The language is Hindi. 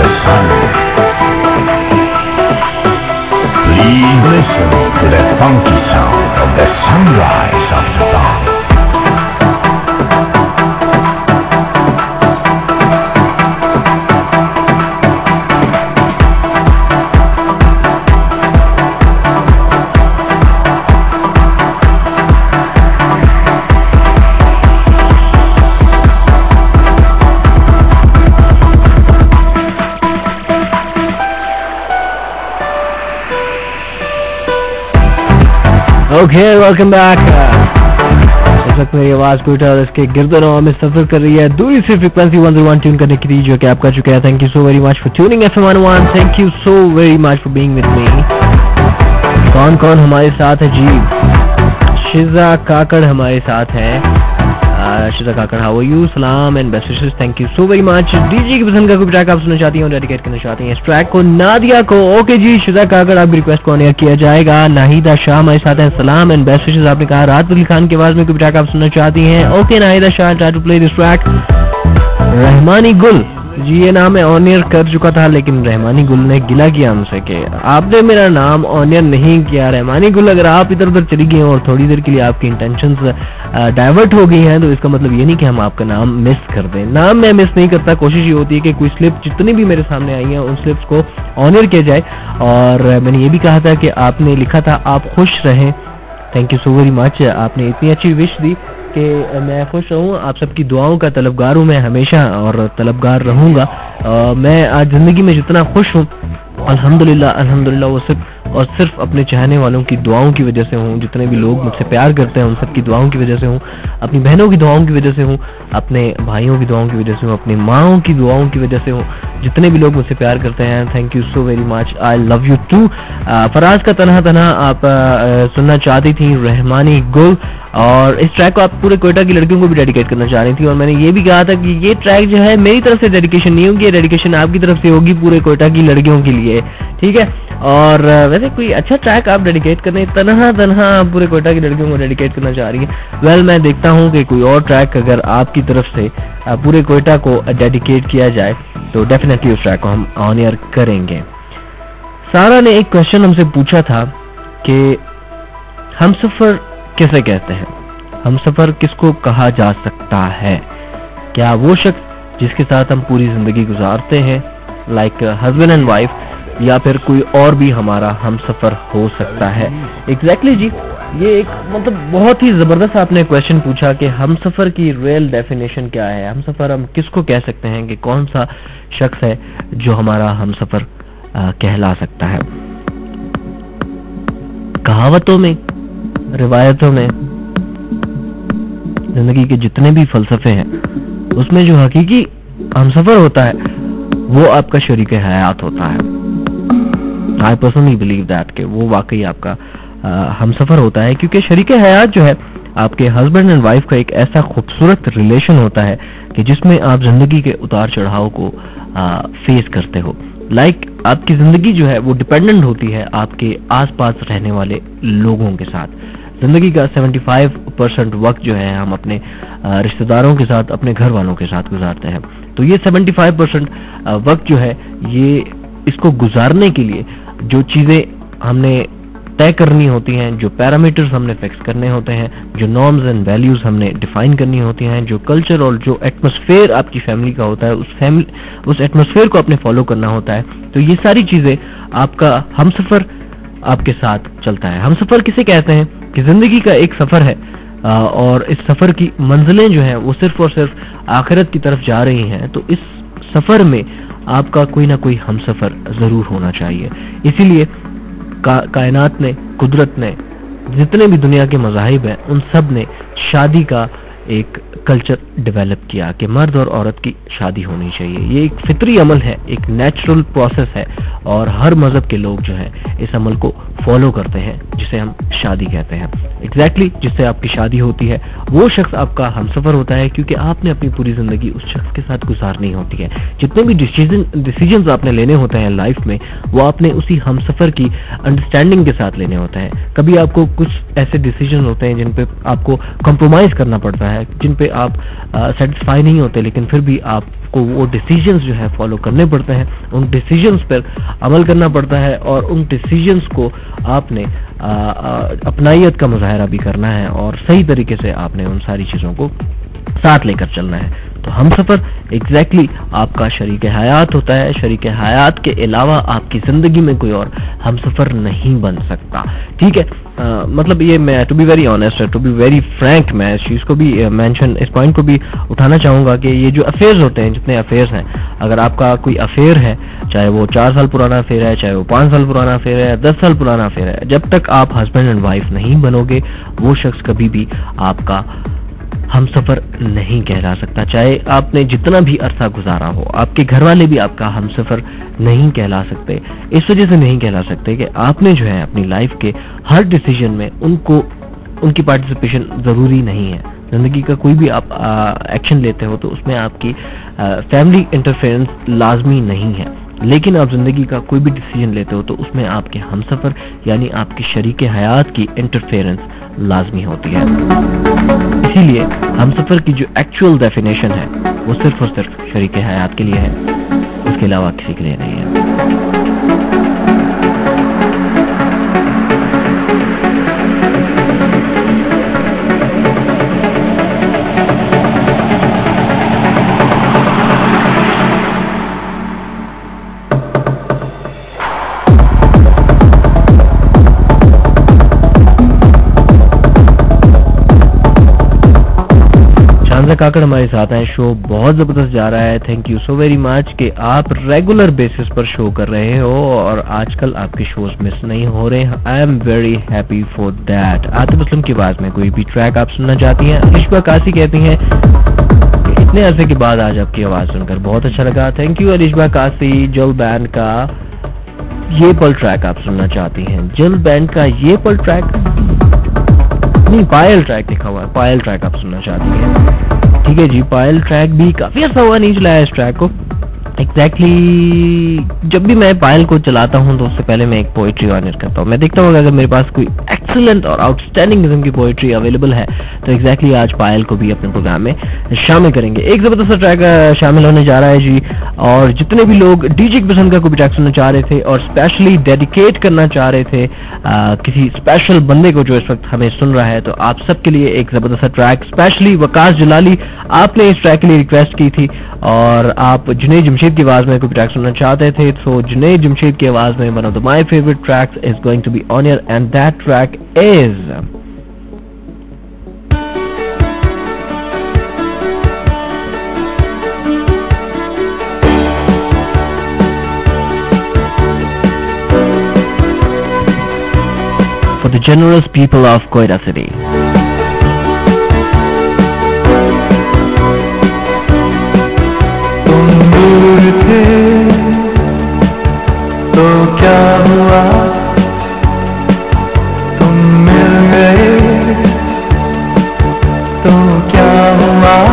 the sun. Please listen to the funky sound of the sunrise of the dawn. Okay welcome back. इस वक्त मेरी आवाज ट्विटर और इसके गिरदों में सफर कर रही है दूरी से फ्रीक्वेंसी 101 ट्यून करने के लिए, जो कि आप कर चुके हैं। Thank you so very much for tuning FM 101। Thank you so very much for being with me. कौन कौन हमारे साथ है जी? शिजा काकड़ हमारे साथ है। शिजा काकड़, हाउ आर यू? सलाम and best wishes, thank you so very much. DJ की पसंद का कोई ट्रैक आप सुनना चाहती हैं, डेडिकेट करना चाहती हैं इस ट्रैक को नादिया को। ओके जी शिजा काकड़, आपकी रिक्वेस्ट को ऑनर किया जाएगा। नाहिदा शाह हमारे साथ हैं। सलाम एंड बेस्ट विशेस। आपने कहा राहत फतेह खान की आवाज में कोई ट्रैक आप सुनना चाहती हैं। Okay Nahida Shah, try to play this track. Rehmani Gul ji, ये नाम है ऑनियर कर चुका था, लेकिन रहमानी गुल ने गिला किया हमसे कि आपने मेरा नाम ऑनियर नहीं किया। रहमानी गुल, अगर आप इधर उधर चली गई और थोड़ी देर के लिए आपकी इंटेंशंस डाइवर्ट हो गई हैं, तो इसका मतलब ये नहीं कि हम आपका नाम मिस कर दें। नाम मैं मिस नहीं करता, कोशिश ये होती है कि कोई स्लिप जितनी भी मेरे सामने आई हैं उन स्लिप्स को ऑनर किया जाए। और मैंने ये भी कहा था कि आपने लिखा था आप खुश रहें। Thank you so very much. आपने इतनी अच्छी विश दी कि मैं खुश रहूँ। आप सबकी दुआओं का तलबगार हूँ मैं हमेशा, और तलबगार रहूँगा। मैं आज ज़िंदगी में जितना खुश हूँ अल्हम्दुलिल्लाह अल्हम्दुलिल्लाह वो सिर्फ और सिर्फ अपने चाहने वालों की दुआओं की वजह से हूँ। जितने भी लोग मुझसे प्यार करते हैं उन सब की दुआओं की वजह से हूँ, अपनी बहनों की दुआओं की वजह से हूँ, अपने भाइयों की दुआओं की वजह से हूँ, अपनी माँओं की दुआओं की वजह से हूँ। जितने भी लोग मुझसे प्यार करते हैं, thank you so very much, I love you too. Faraz का तन्हा तन्हा आप सुनना चाहती थी, रहमानी गुल, और इस ट्रैक को आप पूरे कोयटा की लड़कियों को भी डेडिकेट करना चाह रही थी। और मैंने ये भी कहा था कि ये ट्रैक जो है मेरी तरफ से डेडिकेशन नहीं होगी, ये डेडिकेशन आपकी तरफ से होगी पूरे कोयटा की लड़कियों के लिए, ठीक है। और वैसे कोई अच्छा ट्रैक आप डेडिकेट करने, तन्हा तन्हा पूरे कोयटा की लड़कियों को डेडिकेट करना चाह रही है। वेल मैं देखता हूँ कि कोई और ट्रैक अगर आपकी तरफ से पूरे कोयटा को डेडिकेट किया जाए तो डेफिनेटली उस ट्रैक को हम ऑन एयर करेंगे। सारा ने एक क्वेश्चन हमसे पूछा था कि हमसफर किसे कहते हैं, हमसफर किसको कहा जा सकता है? क्या वो शख्स जिसके साथ हम पूरी जिंदगी गुजारते हैं, लाइक हस्बैंड एंड वाइफ, या फिर कोई और भी हमारा हमसफर हो सकता है? एग्जैक्टली जी, ये एक मतलब बहुत ही जबरदस्त आपने क्वेश्चन पूछा कि हमसफर की रियल डेफिनेशन क्या है। हमसफर हम किसको कह सकते हैं, कि कौन सा शख्स है जो हमारा हमसफर कहला सकता है? कहावतों में, रिवायतों में, जिंदगी के जितने भी फलसफे हैं उसमें जो हकीकी हमसफर होता है वो आपका शरीक हयात होता है। आई पर्सनली बिलीव दैट कि वो वाकई आपका हमसफर होता है, क्योंकि शरीक हयात जो है आपके हस्बैंड एंड वाइफ का एक ऐसा खूबसूरत रिलेशन होता है कि जिसमें आप जिंदगी के उतार चढ़ाव को फेस करते हो। लाइक आपकी जिंदगी जो है वो डिपेंडेंट होती है आपके आसपास रहने वाले लोगों के साथ। जिंदगी का 75% वक्त जो है हम अपने रिश्तेदारों के साथ, अपने घर वालों के साथ गुजारते हैं। तो ये 75% वक्त जो है, ये इसको गुजारने के लिए जो चीज़ें हमने तय करनी होती हैं, जो पैरामीटर्स हमने फिक्स करने होते हैं, जो नॉर्म्स एंड वैल्यूज हमने डिफाइन करनी होती हैं, जो कल्चर और जो एटमॉस्फेयर आपकी फैमिली का होता है, उस एटमॉस्फेयर को आपने फॉलो करना होता है। तो ये सारी चीज़ें आपका हमसफर आपके साथ चलता है। हमसफर किसे कहते हैं कि जिंदगी का एक सफर है, और इस सफर की मंजिलें जो हैं वो सिर्फ और सिर्फ आखिरत की तरफ जा रही हैं। तो इस सफर में आपका कोई ना कोई हमसफर जरूर होना चाहिए। इसीलिए कायनात ने, कुदरत ने, जितने भी दुनिया के मज़ाहिब हैं उन सब ने शादी का एक कल्चर डेवलप किया कि मर्द और औरत की शादी होनी चाहिए। ये एक फितरी अमल है, एक नेचुरल प्रोसेस है, और हर मजहब के लोग जो हैं इस अमल को फॉलो करते हैं, जिसे हम शादी कहते हैं। एग्जैक्टली जिससे आपकी शादी होती है वो शख्स आपका हमसफर होता है, क्योंकि आपने अपनी पूरी जिंदगी उस शख्स के साथ गुजारनी होती है। जितने भी डिसीजन आपने लेने होते हैं लाइफ में, वो आपने उसी हमसफर की अंडरस्टैंडिंग के साथ लेने होते हैं। कभी आपको कुछ ऐसे डिसीजन होते हैं जिन पे आपको कॉम्प्रोमाइज करना पड़ता है, जिन पे आप सेटिस्फाई नहीं होते, लेकिन फिर भी आप आपको वो डिसीजंस जो है फॉलो करने पड़ते हैं, उन डिसीजंस पर अमल करना पड़ता है और उन डिसीजंस को आपने अपनाइयत का मुजाहरा भी करना है और सही तरीके से आपने उन सारी चीज़ों को साथ लेकर चलना है। तो हमसफर एग्जैक्टली आपका शरीक हयात होता है। शरीक हयात के अलावा आपकी ज़िंदगी में कोई और हमसफर नहीं बन सकता, ठीक है। मतलब ये मैं to be very honest, to be very frank, मैं इस चीज़ को भी मेंशन, इस पॉइंट को भी उठाना चाहूँगा कि ये जो अफेयर्स होते हैं, जितने अफेयर्स हैं, अगर आपका कोई अफेयर है, चाहे वो 4 साल पुराना अफेयर है, चाहे वो 5 साल पुराना अफेयर है, 10 साल पुराना अफेयर है, जब तक आप हस्बैंड एंड वाइफ नहीं बनोगे वो शख्स कभी भी आपका हमसफर नहीं कहला सकता। चाहे आपने जितना भी अरसा गुजारा हो, आपके घर वाले भी आपका हमसफर नहीं कहला सकते। इस वजह से नहीं कहला सकते कि आपने जो है अपनी लाइफ के हर डिसीजन में उनकी पार्टिसिपेशन ज़रूरी नहीं है। ज़िंदगी का कोई भी आप एक्शन लेते हो तो उसमें आपकी फैमिली इंटरफेरेंस लाजमी नहीं है, लेकिन आप ज़िंदगी का कोई भी डिसीजन लेते हो तो उसमें आपके हमसफर यानी आपकी शरीक हयात की इंटरफेरेंस लाजमी होती है। इसीलिए हमसफर की जो एक्चुअल डेफिनेशन है वो सिर्फ और सिर्फ शरीक हयात के लिए है, उसके अलावा किसी के लिए नहीं है। काकड़ हमारे साथ हैं, शो बहुत जबरदस्त जा रहा है। Thank you so very much कि आप रेगुलर बेसिस पर शो कर रहे हो और आजकल आपके शोज मिस नहीं हो रहे। I am very happy for that. Atif Aslam की आवाज में कोई भी ट्रैक आप सुनना चाहती हैं? अलिशबा कासी कहती हैं कि इतने अरसे के बाद आज आपकी आवाज सुनकर बहुत अच्छा लगा। थैंक यू अलिशबा कासी। जल बैंड का ये पल ट्रैक आप सुनना चाहती हैं? जल बैंड का ये पल ट्रैक नहीं, पायल ट्रैक लिखा हुआ है, पायल ट्रैक आप सुनना चाहती हैं? ठीक है जी, पायल ट्रैक भी काफी अच्छा हुआ, नहीं चलाया इस ट्रैक को। एग्जैक्टली जब भी मैं पायल को चलाता हूँ तो उससे पहले मैं एक पोइट्री ऑनर करता हूँ। मैं देखता हूँ अगर मेरे पास कोई एक्सीलेंट और आउटस्टैंडिंग किस्म की पोइट्री अवेलेबल है तो एग्जैक्टली आज पायल को भी अपने प्रोग्राम में शामिल करेंगे। एक जबरदस्त ट्रैक शामिल होने जा रहा है जी, और जितने भी लोग डीजे की पसंद का कोई ट्रैक सुनना चाह रहे थे और स्पेशली डेडिकेट करना चाह रहे थे किसी स्पेशल बंदे को जो इस वक्त हमें सुन रहा है, तो आप सबके लिए एक जबरदस्त ट्रैक, स्पेशली वकास जलाली आपने इस ट्रैक के लिए रिक्वेस्ट की थी और आप जुनैद जमशेद की आवाज में कोई ट्रैक सुनना चाहते थे, तो जुनैद जमशेद की आवाज में one of the my favourite tracks is going to be on air and that track is for the generous people of Quetta City. तुम दूर थे तो क्या हुआ, तुम मिल गए तो क्या हुआ।